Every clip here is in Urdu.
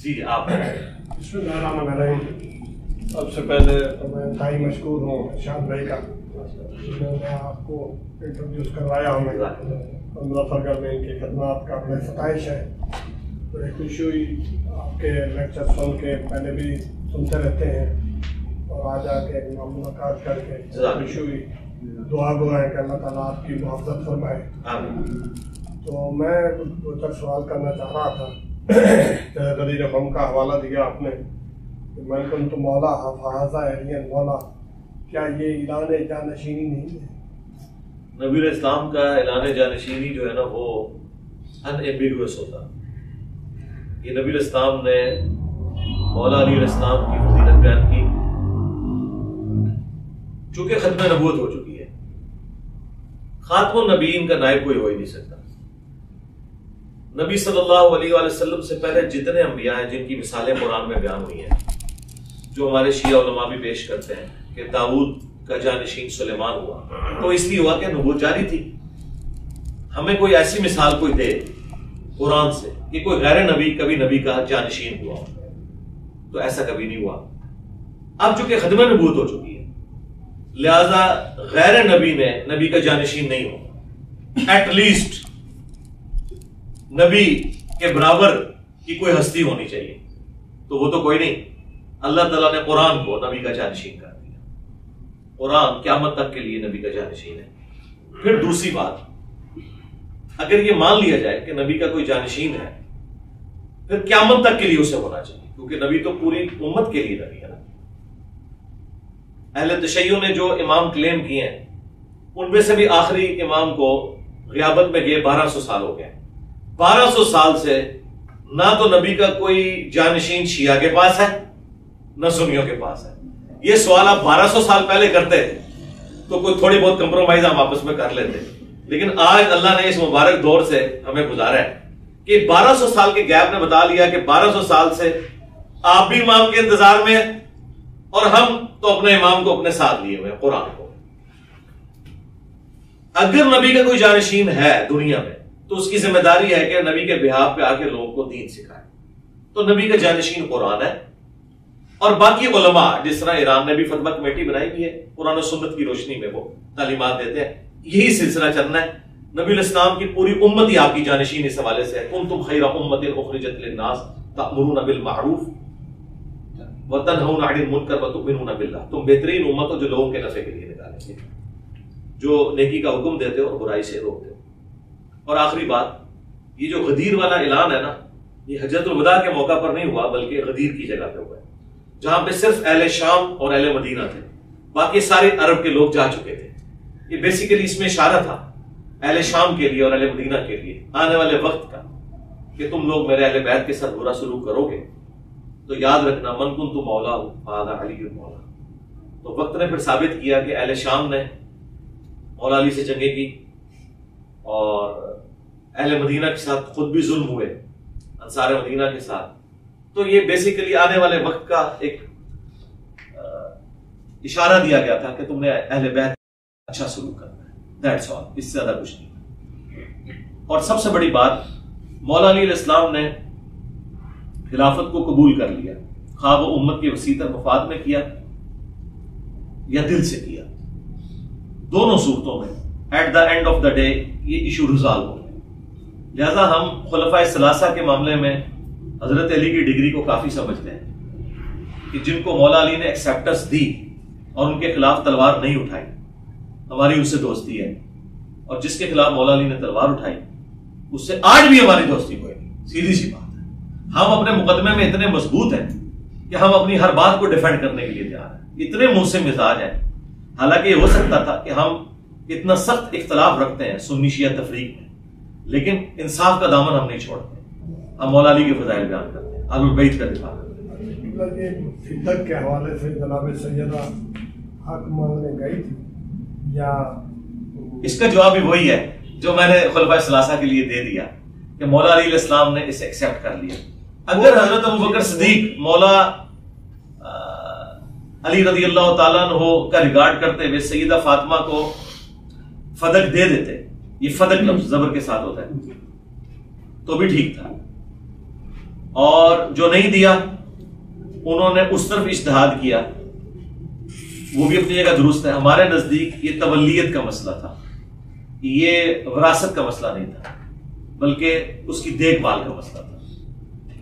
جی آپ بسمillahirrahmanirrahim۔ سب سے پہلے تو میں انتہائی مشکور ہوں ارشاد بھائی کا، جنہوں نے آپ کو انٹروڈیوس کروایا ہمیں، اور مظفرگڑھ میں ان کی خدمات کا بڑے ستائش ہے۔ بڑی خوشی ہوئی آپ کے لیکچر سن کے، پہلے بھی سنتے رہتے ہیں اور آج آ کے ملاقات کر کے خوشی ہوئی۔ دعا گو ہے کہ اللہ تعالیٰ آپ کی محافظت فرمائے۔ تو میں دو چار سوال کرنا چاہ رہا تھا۔ غدیر قوم کا حوالہ دیا آپ نے، من کنت مولا فہذا علی مولا، کیا یہ اعلان جانشینی نہیں ہے؟ نبی علیہ السلام کا اعلان جانشینی جو ہے نا وہ ان ایمبیگوس ہوتا۔ یہ نبی علیہ السلام نے مولا علی علیہ السلام کی فضیلت بیان کی، چونکہ ختم نبوت ہو چکی ہے، خاتم النبیین کا نائب کوئی ہو ہی نہیں سکتا۔ نبی صلی اللہ علیہ وآلہ وسلم سے پہلے جتنے انبیاء ہیں جن کی مثالیں قرآن میں بیان ہوئی ہیں، جو ہمارے شیعہ علماء بھی پیش کرتے ہیں کہ داؤد کا جانشین سلیمان ہوا، تو اس لیے ہوا کہ نبوت جاری تھی۔ ہمیں کوئی ایسی مثال کوئی دے قرآن سے کہ کوئی غیر نبی کبھی نبی کا جانشین ہوا، تو ایسا کبھی نہیں ہوا۔ اب چونکہ ختم نبوت ہو چکی ہے، لہذا غیر نبی نے نبی کا جانشین نہیں ہوا۔ ایٹ لیسٹ نبی کے برابر کی کوئی ہستی ہونی چاہیے، تو وہ تو کوئی نہیں۔ اللہ تعالیٰ نے قرآن کو نبی کا جانشین کر دیا، قرآن قیامت تک کے لیے نبی کا جانشین ہے۔ پھر دوسری بات، اگر یہ مان لیا جائے کہ نبی کا کوئی جانشین ہے، پھر قیامت تک کے لیے اسے ہونا چاہیے، کیونکہ نبی تو پوری امت کے لیے نبی ہے نا۔ اہل تشیع نے جو امام کلیم کیے ہیں، ان میں سے بھی آخری امام کو غیابت میں گئے 1200 سال ہو گئے۔ 1200 سال سے نہ تو نبی کا کوئی جانشین شیعہ کے پاس ہے نہ سنیوں کے پاس ہے۔ یہ سوال آپ 1200 سال پہلے کرتے تو کوئی تھوڑی بہت کمپرومائز ہم آپس میں کر لیتے، لیکن آج اللہ نے اس مبارک دور سے ہمیں گزارا ہے کہ 1200 سال کے گیپ نے بتا لیا کہ 1200 سال سے آپ بھی امام کے انتظار میں ہیں، اور ہم تو اپنے امام کو اپنے ساتھ لیے ہوئے قرآن کو۔ اگر نبی کا کوئی جانشین ہے دنیا میں تو اس کی ذمہ داری ہے کہ نبی کے بہاف پہ آ کے لوگوں کو دین سکھائے۔ تو نبی کا جانشین قرآن ہے، اور باقی علماء جس طرح ایران نے بھی فتویٰ کمیٹی بنائی ہوئی ہے، قرآن و سنت کی روشنی میں وہ تعلیمات دیتے ہیں، یہی سلسلہ چلنا ہے۔ نبی علیہ السلام کی پوری امت ہی آپ کی جانشین اس حوالے سے ہے۔ کنتم خیر امۃ اخرجت للناس تأمرون بالمعروف وتنہون عن المنکر وتؤمنون باللہ، تم بہترین امت ہو جو لوگوں کے نفع کے لیے نکالیں گے، جو نیکی کا حکم دیتے ہو اور برائی سے روکتے ہو۔ اور آخری بات، یہ جو غدیر والا اعلان ہے نا، یہ حجۃ الوداع کے موقع پر نہیں ہوا بلکہ غدیر کی جگہ پہ ہوا ہے، جہاں پہ صرف اہل شام اور اہل مدینہ تھے، باقی سارے عرب کے لوگ جا چکے تھے۔ یہ بیسیکلی اس میں اشارہ تھا اہل شام کے لیے اور اہل مدینہ کے لیے آنے والے وقت کا، کہ تم لوگ میرے اہل بیت کے ساتھ برا سلوک کرو گے تو یاد رکھنا من کنت مولا فہذا علی مولا۔ تو وقت نے پھر ثابت کیا کہ اہل شام نے مولا علی سے جنگیں کی، اور اہل مدینہ کے ساتھ خود بھی ظلم ہوئے انصار مدینہ کے ساتھ۔ تو یہ بیسیکلی آنے والے وقت کا ایک اشارہ دیا گیا تھا کہ تم نے اہل بیت اچھا سلوک کرنا ہے، دیٹس آل، اس سے زیادہ کچھ نہیں۔ اور سب سے بڑی بات، مولا علی علیہ السلام نے خلافت کو قبول کر لیا، خواہ وہ امت کی وسیع تر مفاد میں کیا یا دل سے کیا، دونوں صورتوں میں at the end of the day یہ ایشو ریزالو ہو گیا۔ لہذا ہم خلفائے ثلاثہ کے معاملے میں حضرت علی کی ڈگری کو کافی سمجھتے ہیں کہ جن کو مولا علی نے ایکسیپٹنس دی اور ان کے خلاف تلوار نہیں اٹھائی، ہماری اس سے دوستی ہے، اور جس کے خلاف مولا علی نے تلوار اٹھائی اس سے آج بھی ہماری دوستی کوئی نہیں۔ سیدھی سی بات ہے، ہم اپنے مقدمے میں اتنے مضبوط ہیں کہ ہم اپنی ہر بات کو ڈیفینڈ کرنے کے لیے تیار ہیں، اتنے منہ سے مزاج ہیں۔ حالانکہ یہ ہو سکتا تھا کہ ہم اتنا سخت اختلاف رکھتے ہیں سنی شیعہ تفریق میں، لیکن انصاف کا دامن ہم نہیں چھوڑتے، ہم مولا علی کے فضائل بیان کرتے ہیں، اہل البیت کا دفاع کرتے ہیں۔ فدق کے حوالے سے جناب سیدہ حق مانگنے گئی تھی، یا اس کا جواب بھی وہی ہے جو میں نے خلفائے ثلاثہ کے لیے دے دیا کہ مولا علی علیہ السلام نے اسے ایکسیپٹ کر لیا۔ اگر حضرت ابوبکر صدیق مولا علی رضی اللہ تعالیٰ عنہ کا ریگارڈ کرتے ہوئے سیدہ فاطمہ کو فدق دے دیتے، یہ فدق لفظ زبر کے ساتھ ہوتا ہے، تو بھی ٹھیک تھا، اور جو نہیں دیا انہوں نے اس طرف اجتہاد کیا، وہ بھی اپنی جگہ درست ہے. ہمارے نزدیک یہ تولیت کا مسئلہ تھا، یہ وراثت کا مسئلہ نہیں تھا، بلکہ اس کی دیکھ بھال کا مسئلہ تھا.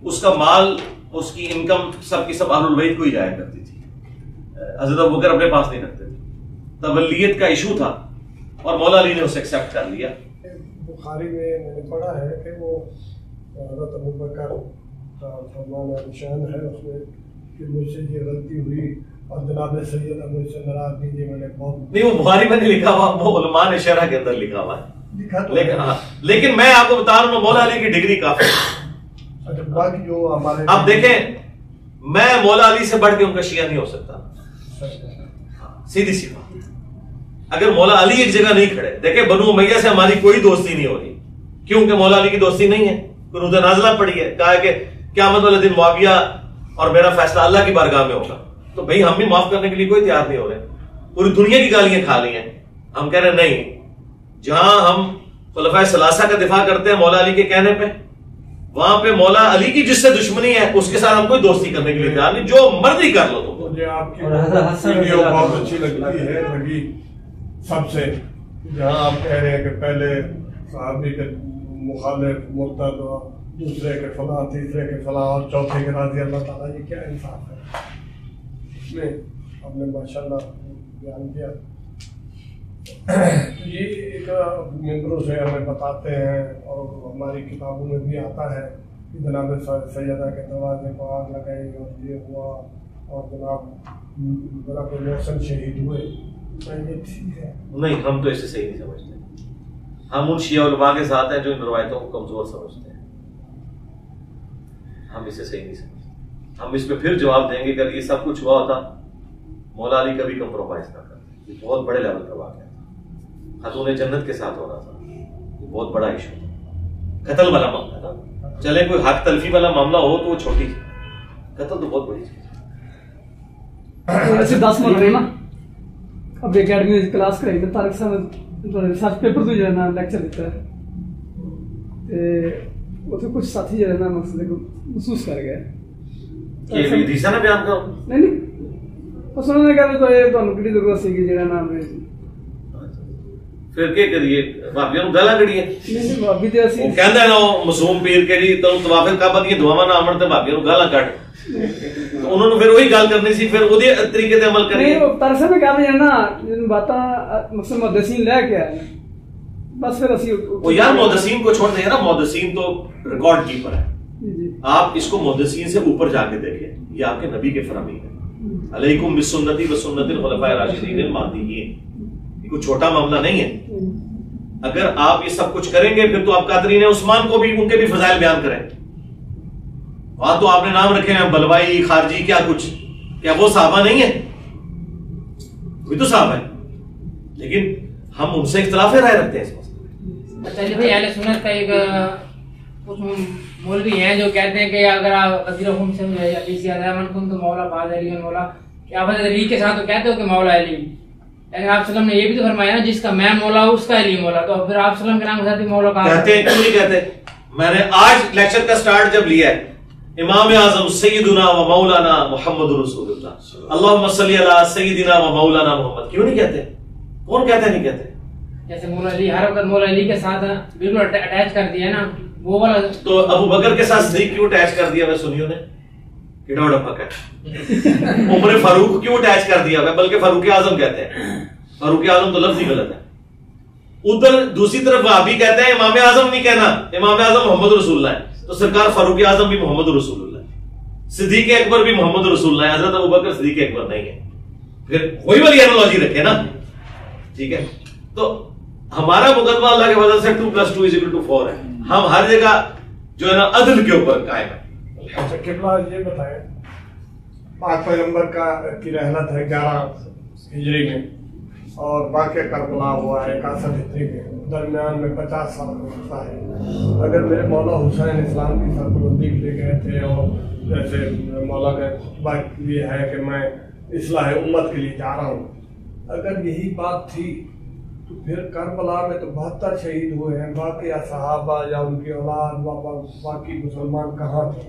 اس کا مال، اس کی انکم سب کی سب اہل البیت کو ہی جایا کرتی تھی. حضرت ابوبکر اپنے پاس نہیں رکھتے تھے. تولیت کا ایشو تھا اور مولا علی نے اسے ایکسیپٹ کر لیا. بخاری میں نے پڑھا ہے کہ وہ حضرت ابوبکر کا فرمان نشان ہے اس میں کہ مجھ سے یہ غلطی ہوئی اور جناب سیدہ مجھ سے ناراض کیجیے، میں نے بہت نہیں، وہ بخاری میں نہیں لکھا ہوا، وہ علماء نے شرح کے اندر لکھا ہوا ہے. لیکن میں آپ کو بتا رہا ہوں مولا علی کی ڈگری کافی ہے. باقی جو ہمارے آپ دیکھیں، میں مولا علی سے بڑھ کے ان کا شیعہ نہیں ہو سکتا، سیدھی سی بات. اگر مولا علی ایک جگہ نہیں کھڑے، دیکھیں بنو امیہ سے ہماری کوئی دوستی نہیں ہو رہی، کیونکہ مولا علی کی دوستی نہیں ہے. قنوت نازلہ پڑی ہے، کہا ہے کہ قیامت والے دن معاویہ اور میرا فیصلہ اللہ کی بارگاہ میں ہوگا. تو بھائی ہم بھی معاف کرنے کے لیے کوئی تیار نہیں ہو رہے. پوری دنیا کی گالیاں کھا لی ہیں، ہم کہہ رہے نہیں. جہاں ہم خلفائے ثلاثہ کا دفاع کرتے ہیں مولا علی کے کہنے پہ، وہاں پہ مولا علی کی جس سے دشمنی ہے اس کے ساتھ ہم کوئی دوستی کرنے کے لیے تیار نہیں. جو مرضی کر لو تم. مجھے آپ کی ویڈیو بہت اچھی لگتی ہے، لگی سب سے، جہاں آپ کہہ رہے ہیں کہ پہلے صحابی کے مخالف مرتد اور دوسرے کے فلاں، تیسرے کے فلاں اور چوتھے کے راضی اللہ تعالیٰ. یہ کیا انصاف ہے؟ اس میں آپ نے ماشاءاللہ بیان کیا. یہ ایک ممبروں سے ہمیں بتاتے ہیں اور ہماری کتابوں میں بھی آتا ہے کہ جناب سیدہ کے دروازے کو آگ لگائی اور یہ ہوا اور جناب محسن شہید ہوئے. یہ ٹھیک ہے؟ نہیں، ہم تو اسے صحیح نہیں سمجھتے. ہم ان شیعہ علماء کے ساتھ ہیں جو ان روایتوں کو کمزور سمجھتے ہیں. ہم اسے صحیح نہیں سمجھتے. ہم اس پہ پھر جواب دیں گے کہ اگر یہ سب کچھ ہوا ہوتا مولا علی کبھی کمپرومائز نہ کرتے. یہ بہت بڑے لیول کا واقعہ تھا، خاتون جنت کے ساتھ ہو رہا تھا. یہ بہت بڑا ایشو تھا، قتل والا معاملہ تھا. چلے کوئی حق تلفی والا معاملہ ہو تو وہ چھوٹی چیز، قتل تو بہت بڑی چیز ہے. ایسے 10 منٹ رہے نا، اب اکیڈمی میں کلاس کرائی تو طارق صاحب ریسرچ پیپر تو جو ہے نا لیکچر دیتا ہے تے کچھ ساتھی جو ہے نا مسئلے کو محسوس کر گئے کہ حدیث نہ بیان کرو. نہیں بس انہوں نے کہا تو یہ تمہیں کہڑی ضرورت سی کہ جہاں نام ہے پھر کیا کریے، بھابیاں نوں گالاں کڑیے. نہیں بھابی تے اسی وہ کہندا ہے نا معصوم پیر کے جی تو طواف کعبہ دی دعاواں نہ آمن تے بھابیاں نوں گالاں کڈ. انہوں نے پھر وہی گل کرنی سی، پھر وہدے طریقے تے عمل کریے. نہیں طارق صاحب کہہ رہے ہیں نا جن باتاں مقصد محدثین لے کے آئے بس پھر اسی وہ یار محدثین کو چھوڑ دیں نا، محدثین تو ریکارڈ کیپر ہے. آپ اس کو محدثین سے اوپر جا کے دیکھیں، یہ آپ کے نبی کے فرامین ہے. علیکم بسنتی و سنت الخلفاء الراشدین المہدیین. یہ کوئی چھوٹا معاملہ نہیں ہے. اگر آپ یہ سب کچھ کریں گے پھر تو آپ قادرین عثمان کو بھی ان کے بھی فضائل بیان کریں. وہاں تو آپ نے نام رکھے ہیں بلوائی، خارجی، کیا کچھ، کیا وہ صحابہ نہیں ہے؟ وہ تو صحابہ ہے، لیکن ہم ان سے اختلاف رائے رکھتے ہیں اس مسئلے. اچھا جی بھائی، اہل سنت کا ایک کچھ مولوی ہیں جو کہتے ہیں کہ اگر آپ غزیر خم سے علی سے علیہ کن تو مولا بعد علی مولا، کہ آپ علی کے ساتھ تو کہتے ہو کہ مولا علی، لیکن آپ وسلم نے یہ بھی تو فرمایا نا جس کا میں مولا ہوں اس کا علی مولا. تو پھر آپ وسلم کے نام کے ساتھ مولا کہا کہتے ہیں، کیوں نہیں کہتے؟ میں نے آج لیکچر کا سٹارٹ جب لیا ہے، امام اعظم سیدنا و مولانا محمد رسول اللہ، اللہم صلی علی سیدنا و مولانا محمد. کیوں نہیں کہتے؟ کون کہتے نہیں کہتے؟ جیسے مولا علی ہر وقت مولا علی کے ساتھ بالکل اٹیچ کر دیا نا وہ والا. تو ابو بکر کے ساتھ صدیق کیوں اٹیچ کر دیا؟ میں سنیوں نے کیڑا وڑا پکا ہے. عمر فاروق کیوں اٹیچ کر دیا؟ بلکہ فاروق اعظم کہتے ہیں. فاروق اعظم تو لفظ ہی غلط ہے. ادھر دوسری طرف وہابی کہتے ہیں امام اعظم نہیں کہنا، امام اعظم محمد رسول اللہ ہے. تو سرکار فاروق اعظم بھی محمد رسول اللہ ہے، صدیق اکبر بھی محمد رسول اللہ ہے. حضرت ابوبکر صدیق اکبر نہیں ہے. پھر وہی والی انالوجی رکھے نا، ٹھیک ہے. تو ہمارا مقدمہ اللہ کے فضل سے 2+2=4 ہے. ہم ہر جگہ جو ہے نا عدل کے اوپر قائم ہے. اچھا قبلہ یہ بتائیں، پاک پیغمبر کی رحلت ہے 11 ہجری میں اور واقعہ کربلا ہوا ہے 61 ہجری میں، درمیان میں 50 سال کا وقفہ ہے. اگر میرے مولا حسین اسلام کی سربلندی لے گئے تھے اور جیسے مولا کا بات یہ ہے کہ میں اصلاح امت کے لیے جا رہا ہوں، اگر یہی بات تھی تو پھر کربلا میں تو 72 شہید ہوئے ہیں. باقی صحابہ یا ان کی اولاد باقی مسلمان کہاں تھے؟